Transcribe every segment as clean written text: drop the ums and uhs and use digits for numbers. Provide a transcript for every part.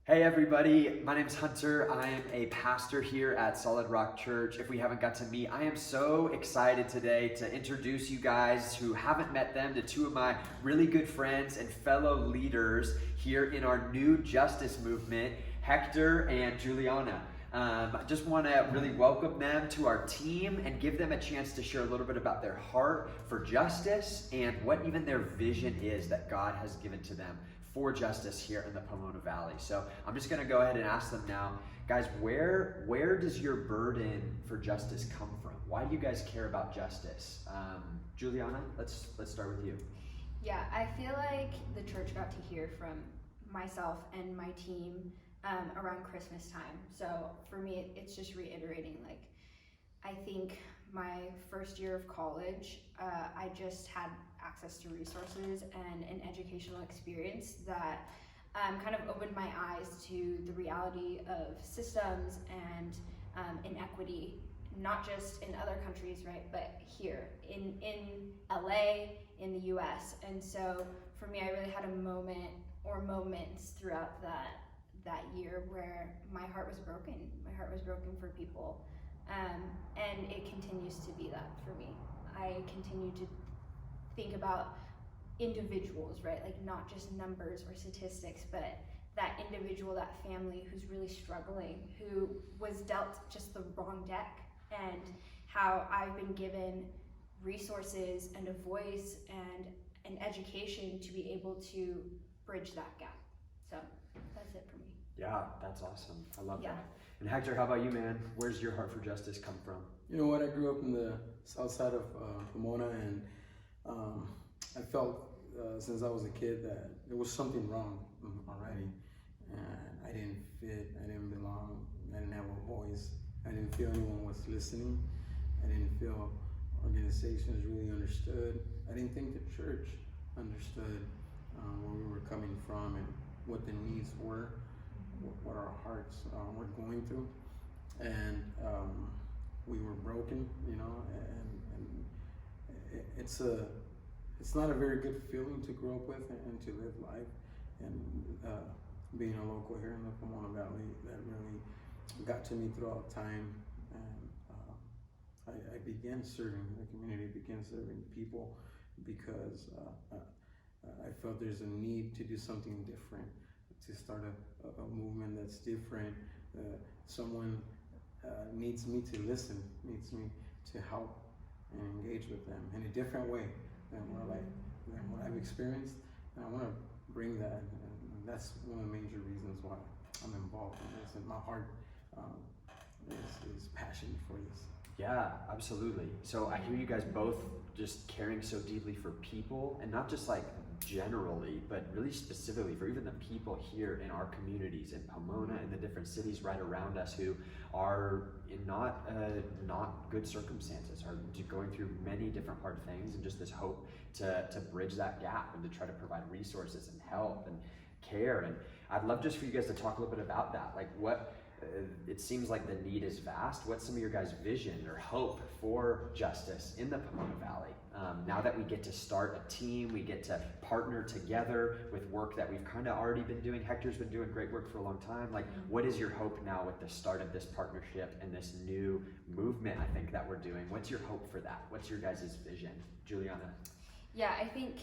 Hey everybody, my name is Hunter. I am a pastor here at Solid Rock Church. If we haven't got to meet, I am so excited today to introduce you guys who haven't met them to two of my really good friends and fellow leaders here in our new justice movement, Hector and Juliana. I just want to really welcome them to our team and give them a chance to share a little bit about their heart for justice and what even their vision is that God has given to them for justice here in the Pomona Valley. So I'm just going to go ahead and ask them now, guys, where does your burden for justice come from? Why do you guys care about justice? Juliana, let's start with you. Yeah, I feel like the church got to hear from myself and my team around Christmas time. So for me, it's just reiterating, like, I think my first year of college, I just had access to resources and an educational experience that kind of opened my eyes to the reality of systems and inequity, not just in other countries, right, but here in LA, in the US. And so for me, I really had a moment or moments throughout that year where my heart was broken. My heart was broken for people. And it continues to be that for me. I continue to think about individuals, right? Like not just numbers or statistics, but that individual, that family who's really struggling, who was dealt just the wrong deck, and how I've been given resources and a voice and an education to be able to bridge that gap. So that's it for me. Yeah, that's awesome. I love that. And Hector, how about you, man? Where's your heart for justice come from? You know what? I grew up in the south side of Pomona, and I felt since I was a kid that there was something wrong already, and I didn't fit, I didn't belong, I didn't have a voice, I didn't feel anyone was listening, I didn't feel organizations really understood, I didn't think the church understood where we were coming from and what the needs were, what our hearts were going through, and we were broken, you know, and it's not a very good feeling to grow up with and to live life. And being a local here in the Pomona Valley, that really got to me throughout time. And I began serving the community, began serving people because I felt there's a need to do something different, to start a movement that's different. Someone needs me to listen, needs me to help and engage with them in a different way than what I've experienced. And I want to bring that, and that's one of the major reasons why I'm involved in this, and my heart is passionate for this. Yeah, absolutely. So I hear you guys both just caring so deeply for people, and not just like generally, but really specifically for even the people here in our communities in Pomona and the different cities right around us who are in not good circumstances, are going through many different hard things, and just this hope to bridge that gap and to try to provide resources and help and care. And I'd love just for you guys to talk a little bit about that. Like it seems like the need is vast. What's some of your guys' vision or hope for justice in the Pomona Valley? Now that we get to start a team, we get to partner together with work that we've kind of already been doing. Hector's been doing great work for a long time. Like, what is your hope now with the start of this partnership and this new movement, I think, that we're doing? What's your hope for that? What's your guys' vision? Juliana? Yeah, I think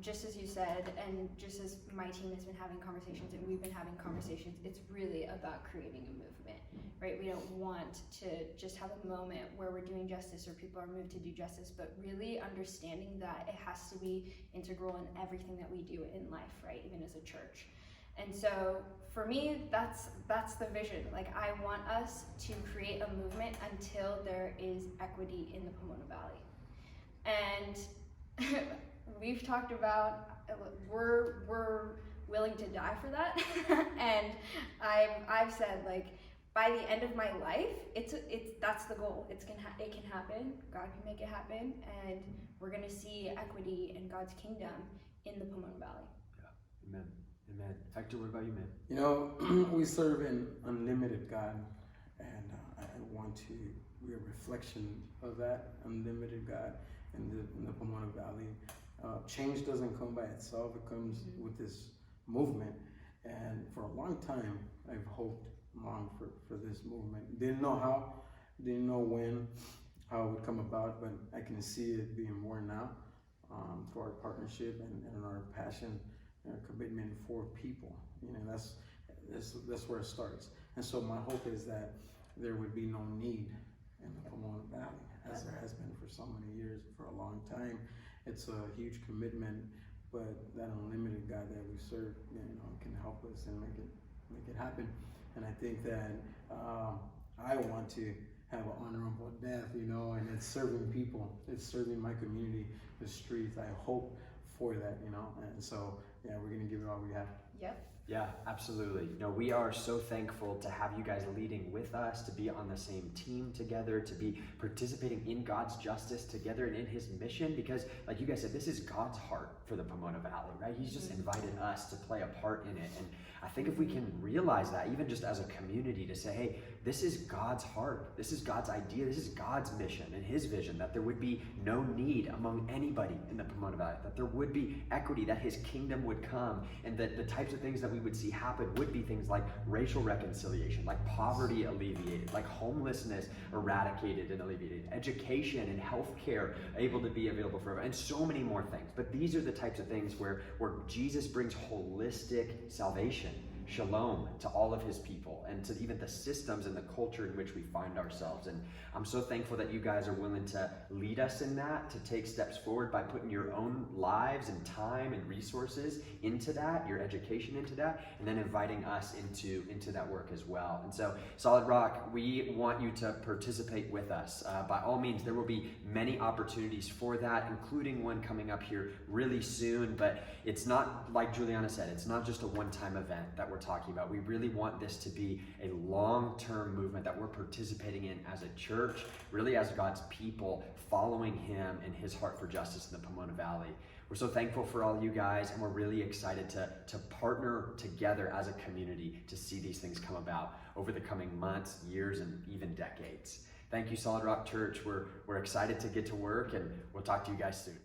just as you said, and just as my team has been having conversations and we've been having conversations, it's really about creating a movement, right? We don't want to just have a moment where we're doing justice or people are moved to do justice, but really understanding that it has to be integral in everything that we do in life, right? Even as a church. And so for me, that's the vision. Like, I want us to create a movement until there is equity in the Pomona Valley. And we've talked about we're willing to die for that. And I've said, like, by the end of my life, it's that's the goal. It can happen. God can make it happen, and we're gonna see equity in God's kingdom in the Pomona Valley. Yeah. Amen. Amen. Hector, what about you, man? You know, we serve an unlimited God, and I want to be a reflection of that unlimited God in the Pomona Valley. Change doesn't come by itself. It comes with this movement, And for a long time, I've hoped long for this movement. Didn't know how, didn't know when, how it would come about, but I can see it being more now through our partnership and our passion and our commitment for people. You know, that's where it starts. And so my hope is that there would be no need in the Pomona Valley, as there has been for so many years, for a long time. It's a huge commitment, but that unlimited God that we serve, you know, can help us and make it happen. And I think that I want to have an honorable death, you know, and it's serving people, it's serving my community, the streets. I hope for that, you know, and so yeah, we're gonna give it all we have. Yep. Yeah, absolutely. No, we are so thankful to have you guys leading with us, to be on the same team together, to be participating in God's justice together and in his mission, because like you guys said, this is God's heart for the Pomona Valley, right? He's just invited us to play a part in it. And I think if we can realize that, even just as a community, to say, hey, this is God's heart, this is God's idea, this is God's mission and his vision, that there would be no need among anybody in the Pomona Valley, that there would be equity, that his kingdom would come, and that the types of things that we would see happen would be things like racial reconciliation, like poverty alleviated, like homelessness eradicated and alleviated, education and healthcare able to be available for everyone, and so many more things. But these are the types of things where Jesus brings holistic salvation, shalom, to all of his people and to even the systems and the culture in which we find ourselves. And I'm so thankful that you guys are willing to lead us in that, to take steps forward by putting your own lives and time and resources into that, your education into that, and then inviting us into that work as well. And so Solid Rock, we want you to participate with us. By all means, there will be many opportunities for that, including one coming up here really soon. But it's not, like Juliana said, it's not just a one-time event that we're talking about. We really want this to be a long-term movement that we're participating in as a church, really as God's people, following him and his heart for justice in the Pomona Valley. We're so thankful for all you guys, and we're really excited to partner together as a community to see these things come about over the coming months, years, and even decades. Thank you, Solid Rock Church. We're excited to get to work, and we'll talk to you guys soon.